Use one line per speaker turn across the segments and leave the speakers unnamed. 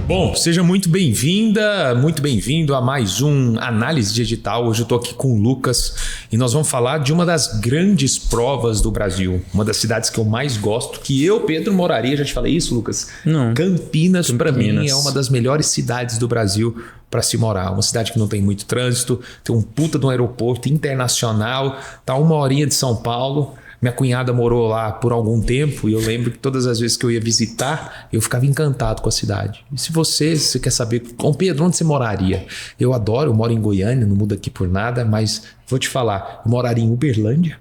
Bom, seja muito bem-vinda, muito bem-vindo a mais um Análise Digital. Hoje eu estou aqui com o Lucas e nós vamos falar de uma das grandes provas do Brasil, uma das cidades que eu mais gosto, que eu, Pedro, moraria. Já te falei isso, Lucas?
Não.
Campinas, para mim, é uma das melhores cidades do Brasil para se morar. Uma cidade que não tem muito trânsito, tem um puta de um aeroporto internacional, tá 1 horinha de São Paulo. Minha cunhada morou lá por algum tempo e eu lembro que todas as vezes que eu ia visitar, eu ficava encantado com a cidade. E se você quer saber, Pedro, onde você moraria? Eu adoro, eu moro em Goiânia, não mudo aqui por nada, mas vou te falar, eu moraria em Uberlândia.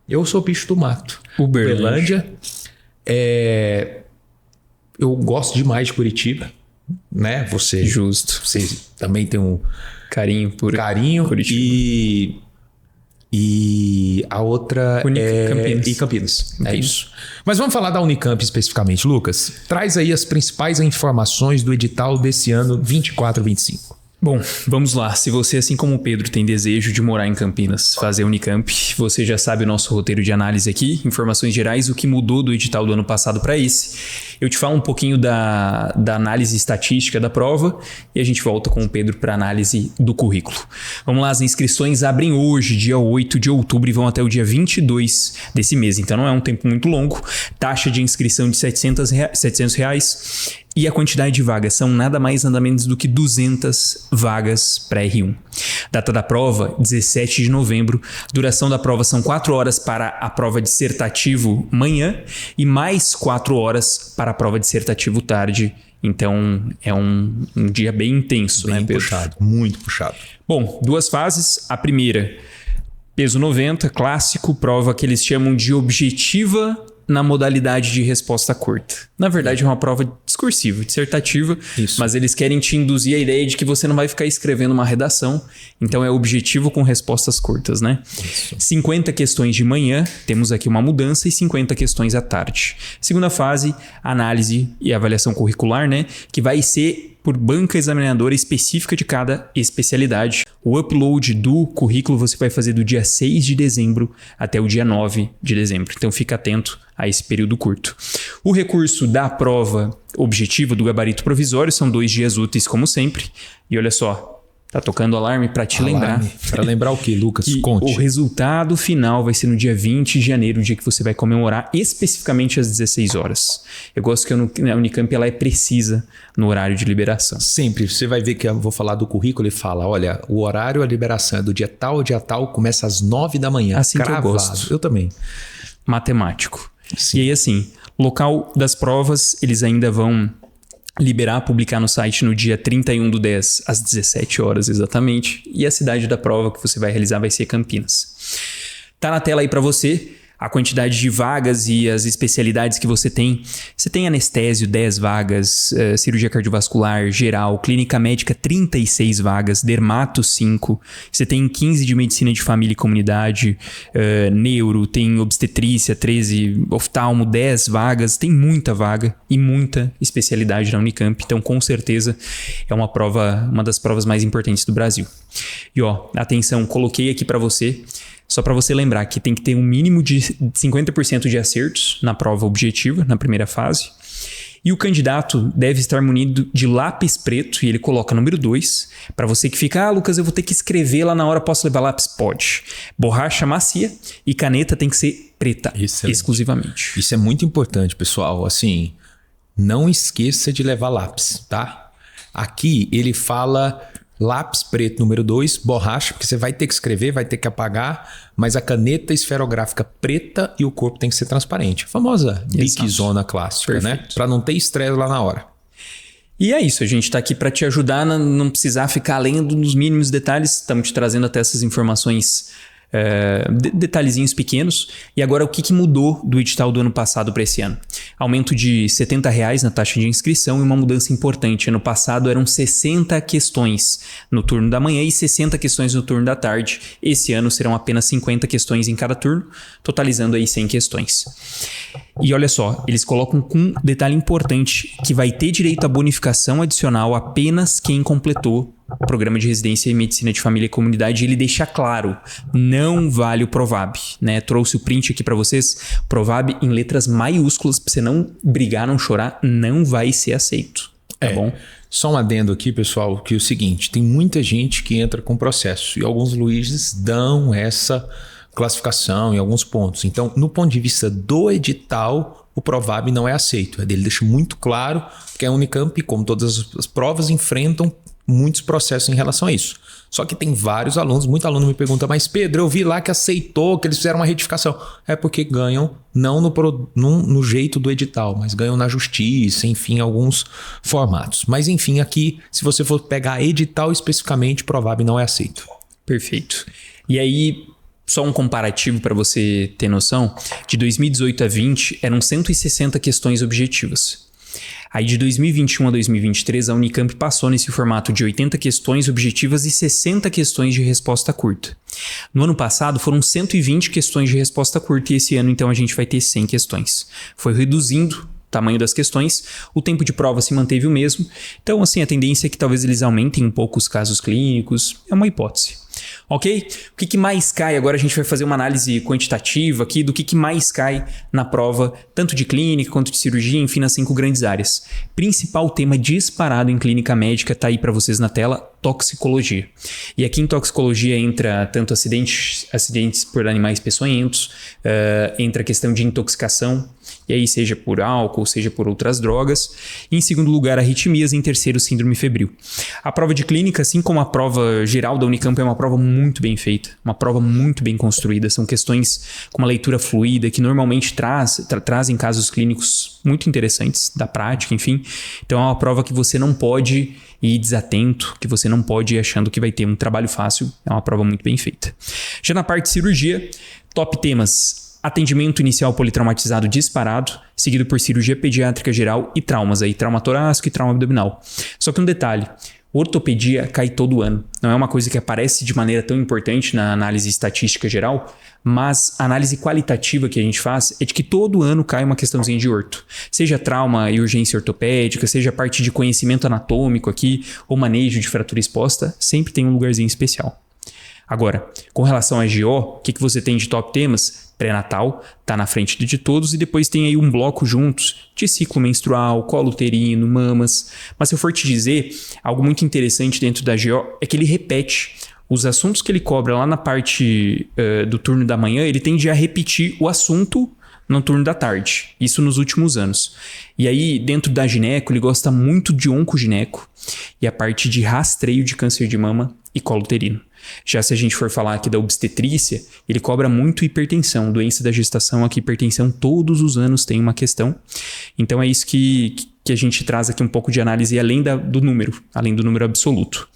Eu sou bicho do mato. Uberlândia. Eu gosto demais de Curitiba, né?
Justo.
Você também tem um
carinho por
Curitiba. E a outra
Campinas.
Campinas. É isso. Mas vamos falar da Unicamp especificamente, Lucas. Traz aí as principais informações do edital desse ano 24-25.
Bom, vamos lá. Se você, assim como o Pedro, tem desejo de morar em Campinas, fazer Unicamp, você já sabe o nosso roteiro de análise aqui, informações gerais, o que mudou do edital do ano passado para esse. Eu te falo um pouquinho da análise estatística da prova e a gente volta com o Pedro para análise do currículo. Vamos lá, as inscrições abrem hoje, dia 8 de outubro, e vão até o dia 22 desse mês, então não é um tempo muito longo. Taxa de inscrição de R$700. E a quantidade de vagas são nada mais nada menos do que 200 vagas para R1. Data da prova, 17 de novembro. Duração da prova são 4 horas para a prova dissertativo manhã e mais 4 horas para a prova dissertativo tarde. Então é um dia bem intenso,
bem,
né, Pedro?
Puxado, muito puxado.
Bom, 2 fases. A primeira, peso 90, clássico, prova que eles chamam de objetiva na modalidade de resposta curta. Na verdade, é uma prova discursiva, dissertativa, mas eles querem te induzir a ideia de que você não vai ficar escrevendo uma redação, então é objetivo com respostas curtas, né? Isso. 50 questões de manhã, temos aqui uma mudança, e 50 questões à tarde. Segunda fase, análise e avaliação curricular, né? Que vai ser por banca examinadora específica de cada especialidade. O upload do currículo você vai fazer do dia 6 de dezembro até o dia 9 de dezembro. Então fica atento a esse período curto. O recurso da prova objetiva do gabarito provisório são 2 dias úteis, como sempre. E olha só, tá tocando alarme para te lembrar.
Para lembrar o quê, Lucas?
Que
Conte.
O resultado final vai ser no dia 20 de janeiro, o dia que você vai comemorar, especificamente às 16 horas. Eu gosto que a Unicamp ela é precisa no horário de liberação.
Sempre. Você vai ver que eu vou falar do currículo e fala, olha, o horário, a liberação é do dia tal, começa às 9 da manhã.
Assim cravado. Que eu gosto.
Eu também.
Matemático.
Sim.
E aí assim, local das provas, eles ainda vão liberar, publicar no site no dia 31/10 às 17 horas exatamente. E a cidade da prova que você vai realizar vai ser Campinas. Tá na tela aí para você a quantidade de vagas e as especialidades que você tem. Você tem anestésio, 10 vagas, cirurgia cardiovascular, geral, clínica médica, 36 vagas, dermato, 5. Você tem 15 de medicina de família e comunidade, neuro, tem obstetrícia, 13, oftalmo, 10 vagas. Tem muita vaga e muita especialidade na Unicamp. Então, com certeza, é uma das provas mais importantes do Brasil. E atenção, coloquei aqui para você, só para você lembrar que tem que ter um mínimo de 50% de acertos na prova objetiva, na primeira fase. E o candidato deve estar munido de lápis preto, e ele coloca número 2. Para você que fica, Lucas, eu vou ter que escrever lá na hora, posso levar lápis? Pode. Borracha macia e caneta tem que ser preta, exclusivamente.
Isso é muito importante, pessoal. Assim, não esqueça de levar lápis, tá? Aqui ele fala lápis preto número 2, borracha, porque você vai ter que escrever, vai ter que apagar, mas a caneta esferográfica preta e o corpo tem que ser transparente. A famosa biquizona clássica, perfeito, né? Para não ter estresse lá na hora.
E é isso, a gente está aqui para te ajudar a não precisar ficar lendo nos mínimos detalhes. Estamos te trazendo até essas informações, detalhezinhos pequenos. E agora, o que mudou do edital do ano passado para esse ano? Aumento de R$70 na taxa de inscrição e uma mudança importante. Ano passado eram 60 questões no turno da manhã e 60 questões no turno da tarde. Esse ano serão apenas 50 questões em cada turno, totalizando aí 100 questões. E olha só, eles colocam com um detalhe importante, que vai ter direito à bonificação adicional apenas quem completou o programa de residência em medicina de família e comunidade. Ele deixa claro, não vale o Provab, né? Trouxe o print aqui para vocês, Provab em letras maiúsculas, para você não brigar, não chorar, não vai ser aceito. tá bom?
Só um adendo aqui, pessoal, que é o seguinte, tem muita gente que entra com processo e alguns juízes dão essa classificação em alguns pontos. Então, no ponto de vista do edital, o Provab não é aceito. Ele deixa muito claro que a Unicamp, como todas as provas, enfrentam muitos processos em relação a isso. Só que tem vários alunos, muito aluno me pergunta, mas Pedro, eu vi lá que aceitou, que eles fizeram uma retificação. É porque ganham não no jeito do edital, mas ganham na justiça, enfim, alguns formatos. Mas enfim, aqui, se você for pegar edital especificamente, Provab não é aceito.
Perfeito. E aí, só um comparativo para você ter noção, de 2018 a 20 eram 160 questões objetivas. Aí de 2021 a 2023, a Unicamp passou nesse formato de 80 questões objetivas e 60 questões de resposta curta. No ano passado foram 120 questões de resposta curta e esse ano então a gente vai ter 100 questões. Foi reduzindo o tamanho das questões, o tempo de prova se manteve o mesmo, então assim a tendência é que talvez eles aumentem um pouco os casos clínicos, é uma hipótese. Ok? O que mais cai? Agora a gente vai fazer uma análise quantitativa aqui do que mais cai na prova, tanto de clínica quanto de cirurgia, enfim, nas 5 grandes áreas. Principal tema disparado em clínica médica está aí para vocês na tela, toxicologia. E aqui em toxicologia entra tanto acidentes por animais peçonhentos, entra a questão de intoxicação, e aí seja por álcool, seja por outras drogas. E em segundo lugar, arritmias, e em terceiro, síndrome febril. A prova de clínica, assim como a prova geral da Unicamp, é uma prova muito bem feita, uma prova muito bem construída. São questões com uma leitura fluida que normalmente trazem casos clínicos muito interessantes da prática, enfim. Então é uma prova que você não pode ir desatento, que você não pode ir achando que vai ter um trabalho fácil. É uma prova muito bem feita. Já na parte de cirurgia, top temas: atendimento inicial politraumatizado disparado, seguido por cirurgia pediátrica geral e traumas, aí trauma torácico e trauma abdominal. Só que um detalhe, ortopedia cai todo ano. Não é uma coisa que aparece de maneira tão importante na análise estatística geral, mas a análise qualitativa que a gente faz é de que todo ano cai uma questãozinha de orto. Seja trauma e urgência ortopédica, seja parte de conhecimento anatômico aqui, ou manejo de fratura exposta, sempre tem um lugarzinho especial. Agora, com relação a GO, o que você tem de top temas? Pré-natal, tá na frente de todos, e depois tem aí um bloco juntos de ciclo menstrual, colo uterino, mamas. Mas se eu for te dizer, algo muito interessante dentro da GO é que ele repete os assuntos que ele cobra lá na parte do turno da manhã, ele tende a repetir o assunto no turno da tarde. Isso nos últimos anos. E aí, dentro da gineco, ele gosta muito de oncogineco e a parte de rastreio de câncer de mama e colo uterino. Já se a gente for falar aqui da obstetrícia, ele cobra muito hipertensão, doença da gestação aqui, hipertensão todos os anos tem uma questão. Então é isso que a gente traz aqui um pouco de análise além do número absoluto.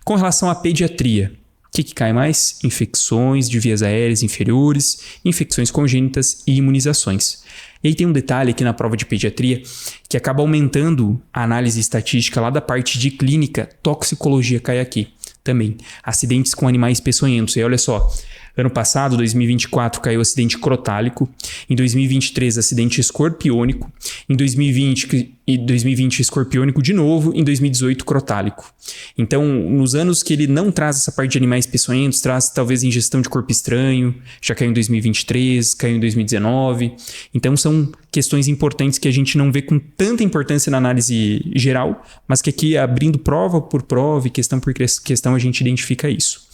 Com relação à pediatria, o que cai mais? Infecções de vias aéreas inferiores, infecções congênitas e imunizações. E aí tem um detalhe aqui na prova de pediatria que acaba aumentando a análise estatística lá da parte de clínica, toxicologia cai aqui também. Acidentes com animais peçonhentos. E olha só, ano passado, 2024, caiu acidente crotálico. Em 2023, acidente escorpiônico. Em 2020, escorpiônico de novo. Em 2018, crotálico. Então, nos anos que ele não traz essa parte de animais peçonhentos, traz talvez ingestão de corpo estranho, já caiu em 2023, caiu em 2019. Então, são questões importantes que a gente não vê com tanta importância na análise geral, mas que aqui, abrindo prova por prova e questão por questão, a gente identifica isso.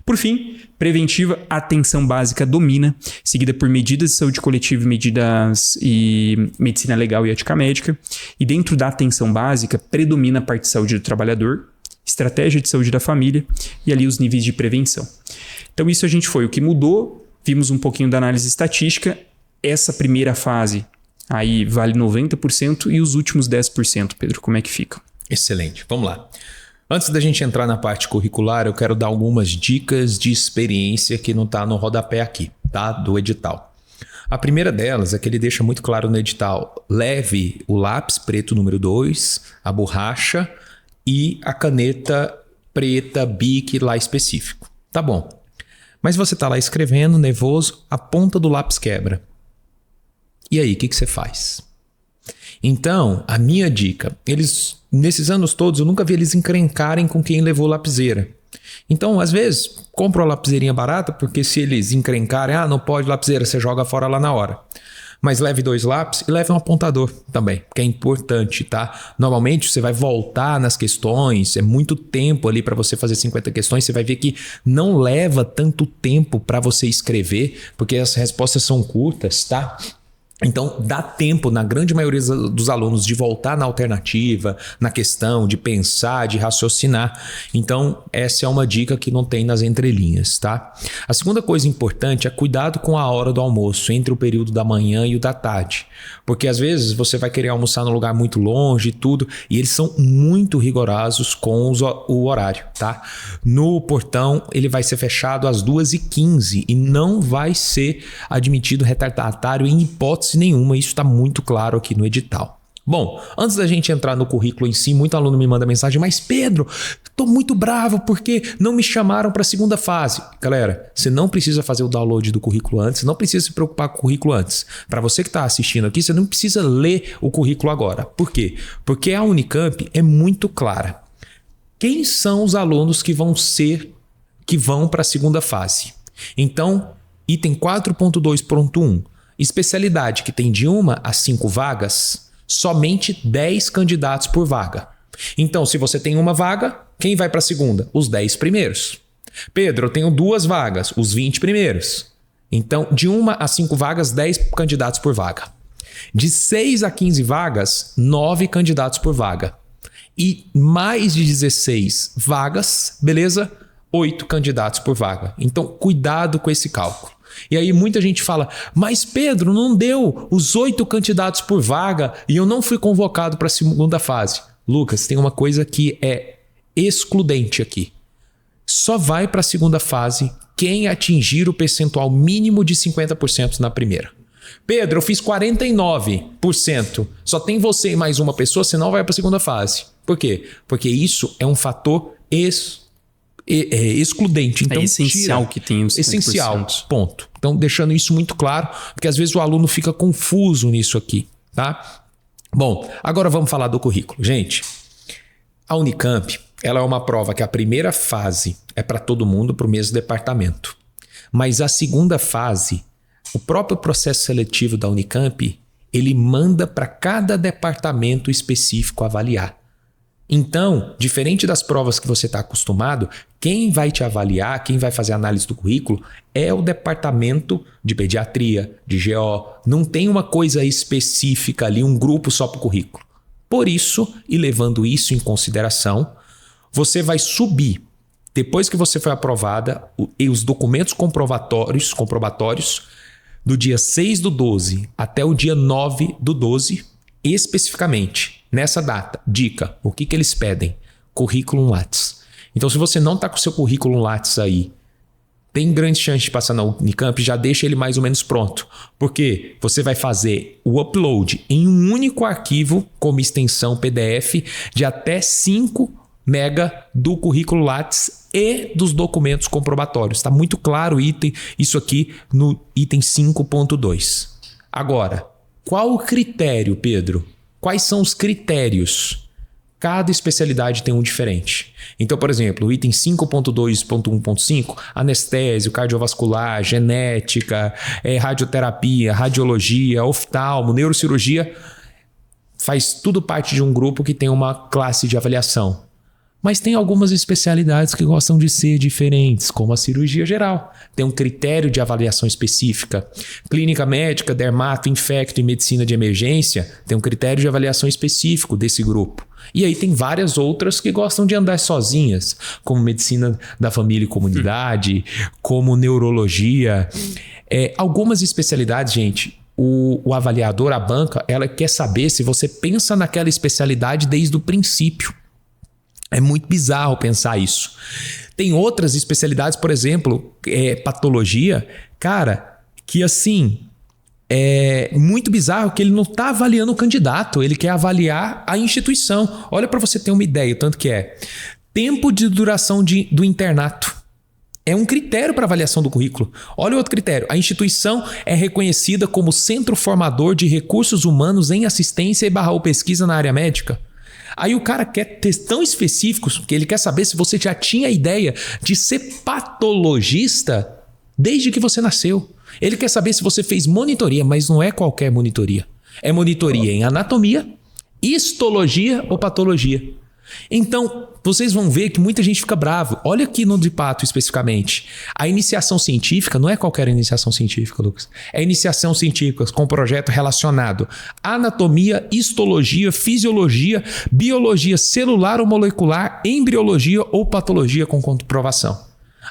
Por fim, preventiva, atenção básica domina, seguida por medidas de saúde coletiva e medicina legal e ética médica. E dentro da atenção básica, predomina a parte de saúde do trabalhador, estratégia de saúde da família e ali os níveis de prevenção. Então isso a gente foi o que mudou, vimos um pouquinho da análise estatística. Essa primeira fase aí vale 90% e os últimos 10%, Pedro, como é que fica?
Excelente, vamos lá. Antes da gente entrar na parte curricular, eu quero dar algumas dicas de experiência que não está no rodapé aqui, tá? Do edital. A primeira delas é que ele deixa muito claro no edital: leve o lápis preto número 2, a borracha e a caneta preta Bic lá específico. Tá bom. Mas você está lá escrevendo, nervoso, a ponta do lápis quebra. E aí, o que você faz? Então, a minha dica, nesses anos todos, eu nunca vi eles encrencarem com quem levou lapiseira. Então, às vezes, compra uma lapiseirinha barata, porque se eles encrencarem, não pode lapiseira, você joga fora lá na hora. Mas leve 2 lápis e leve um apontador também, que é importante, tá? Normalmente você vai voltar nas questões, é muito tempo ali para você fazer 50 questões, você vai ver que não leva tanto tempo para você escrever, porque as respostas são curtas, tá? Então, dá tempo, na grande maioria dos alunos, de voltar na alternativa, na questão, de pensar, de raciocinar. Então, essa é uma dica que não tem nas entrelinhas, tá? A segunda coisa importante é cuidado com a hora do almoço, entre o período da manhã e o da tarde. Porque, às vezes, você vai querer almoçar num lugar muito longe e tudo, e eles são muito rigorosos com o horário, tá? No portão, ele vai ser fechado às 2h15 e não vai ser admitido retardatário em hipótese nenhuma, isso está muito claro aqui no edital. Bom, antes da gente entrar no currículo em si, muito aluno me manda mensagem, mas Pedro, estou muito bravo porque não me chamaram para a segunda fase. Galera, você não precisa fazer o download do currículo antes, não precisa se preocupar com o currículo antes. Para você que está assistindo aqui, você não precisa ler o currículo agora. Por quê? Porque a Unicamp é muito clara. Quem são os alunos que vão para a segunda fase? Então, item 4.2.1. Especialidade que tem de 1 a 5 vagas, somente 10 candidatos por vaga. Então, se você tem uma vaga, quem vai para a segunda? Os 10 primeiros. Pedro, eu tenho 2 vagas, os 20 primeiros. Então, de 1 a 5 vagas, 10 candidatos por vaga. De 6 a 15 vagas, 9 candidatos por vaga. E mais de 16 vagas, beleza? 8 candidatos por vaga. Então, cuidado com esse cálculo. E aí muita gente fala, mas Pedro, não deu os 8 candidatos por vaga e eu não fui convocado para a segunda fase. Lucas, tem uma coisa que é excludente aqui. Só vai para a segunda fase quem atingir o percentual mínimo de 50% na primeira. Pedro, eu fiz 49%. Só tem você e mais uma pessoa, você não vai para a segunda fase. Por quê? Porque isso é um fator excludente. Então,
é essencial que tenha os 50%.
Essencial, ponto. Então, deixando isso muito claro, porque às vezes o aluno fica confuso nisso aqui, tá? Bom, agora vamos falar do currículo. Gente, a Unicamp, ela é uma prova que a primeira fase é para todo mundo, para o mesmo departamento. Mas a segunda fase, o próprio processo seletivo da Unicamp, ele manda para cada departamento específico avaliar. Então, diferente das provas que você está acostumado, quem vai te avaliar, quem vai fazer a análise do currículo é o departamento de pediatria, de GO. Não tem uma coisa específica ali, um grupo só para o currículo. Por isso, e levando isso em consideração, você vai subir, depois que você foi aprovada, os documentos comprobatórios do dia 6/12 até o dia 9/12, especificamente. Nessa data, dica, o que eles pedem? Currículo Lattes. Então, se você não está com o seu currículo Lattes aí, tem grande chance de passar na Unicamp, já deixa ele mais ou menos pronto. Porque você vai fazer o upload em um único arquivo, como extensão PDF, de até 5 MB do currículo Lattes e dos documentos comprobatórios. Está muito claro isso aqui no item 5.2. Agora, qual o critério, Pedro? Quais são os critérios? Cada especialidade tem um diferente. Então, por exemplo, o item 5.2.1.5, anestésio, cardiovascular, genética, radioterapia, radiologia, oftalmo, neurocirurgia, faz tudo parte de um grupo que tem uma classe de avaliação. Mas tem algumas especialidades que gostam de ser diferentes, como a cirurgia geral. Tem um critério de avaliação específica. Clínica médica, dermato, infecto e medicina de emergência tem um critério de avaliação específico desse grupo. E aí tem várias outras que gostam de andar sozinhas, como medicina da família e comunidade, como neurologia. Algumas especialidades, gente, o avaliador, a banca, ela quer saber se você pensa naquela especialidade desde o princípio. É muito bizarro pensar isso. Tem outras especialidades, por exemplo, patologia, cara, que assim, é muito bizarro que ele não está avaliando o candidato, ele quer avaliar a instituição. Olha para você ter uma ideia, tanto que tempo de duração do internato. É um critério para avaliação do currículo. Olha o outro critério. A instituição é reconhecida como centro formador de recursos humanos em assistência e pesquisa na área médica. Aí o cara quer ter tão específicos que ele quer saber se você já tinha a ideia de ser patologista desde que você nasceu. Ele quer saber se você fez monitoria, mas não é qualquer monitoria. É monitoria em anatomia, histologia ou patologia. Então, vocês vão ver que muita gente fica bravo. Olha aqui no de pato especificamente. A iniciação científica não é qualquer iniciação científica, Lucas. É iniciação científica com projeto relacionado à anatomia, histologia, fisiologia, biologia celular ou molecular, embriologia ou patologia com comprovação.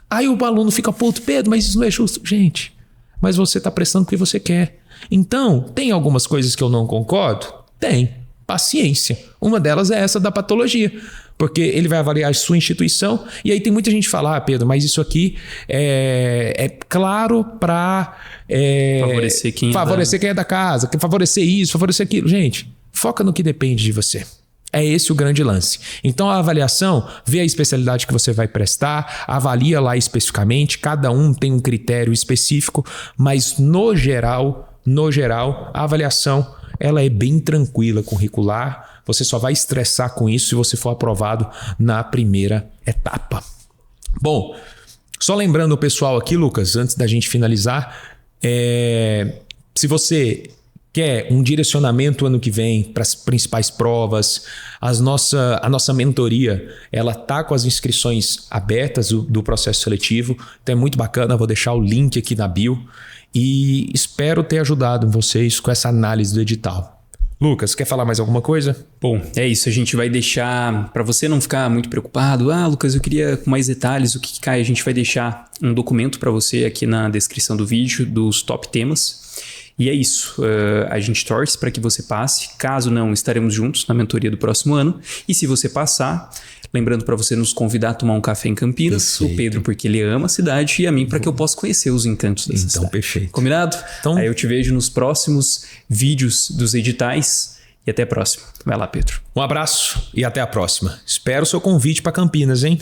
Aí o aluno fica, puto, Pedro, mas isso não é justo. Gente, mas você está prestando o que você quer. Então, tem algumas coisas que eu não concordo? Tem. Paciência. Uma delas é essa da patologia, porque ele vai avaliar a sua instituição e aí tem muita gente que fala, Pedro, mas isso aqui é claro para favorecer quem é da casa, favorecer isso, favorecer aquilo. Gente, foca no que depende de você. É esse o grande lance. Então a avaliação, vê a especialidade que você vai prestar, avalia lá especificamente, cada um tem um critério específico, mas no geral, a avaliação ela é bem tranquila, curricular. Você só vai estressar com isso se você for aprovado na primeira etapa. Bom, só lembrando o pessoal aqui, Lucas, antes da gente finalizar, se você quer um direcionamento ano que vem para as principais provas, a nossa mentoria, ela tá com as inscrições abertas do processo seletivo, então é muito bacana, vou deixar o link aqui na bio. E espero ter ajudado vocês com essa análise do edital. Lucas, quer falar mais alguma coisa?
Bom, é isso. A gente vai deixar, para você não ficar muito preocupado, Lucas, eu queria com mais detalhes, o que cai, a gente vai deixar um documento para você aqui na descrição do vídeo dos top temas. E é isso, a gente torce para que você passe. Caso não, estaremos juntos na mentoria do próximo ano. E se você passar, lembrando para você nos convidar a tomar um café em Campinas. Perfeito. O Pedro porque ele ama a cidade e a mim para que eu possa conhecer os encantos dessa cidade. Então,
perfeito.
Combinado? Então, aí eu te vejo nos próximos vídeos dos editais e até a próxima. Vai lá, Pedro.
Um abraço e até a próxima. Espero o seu convite para Campinas, hein?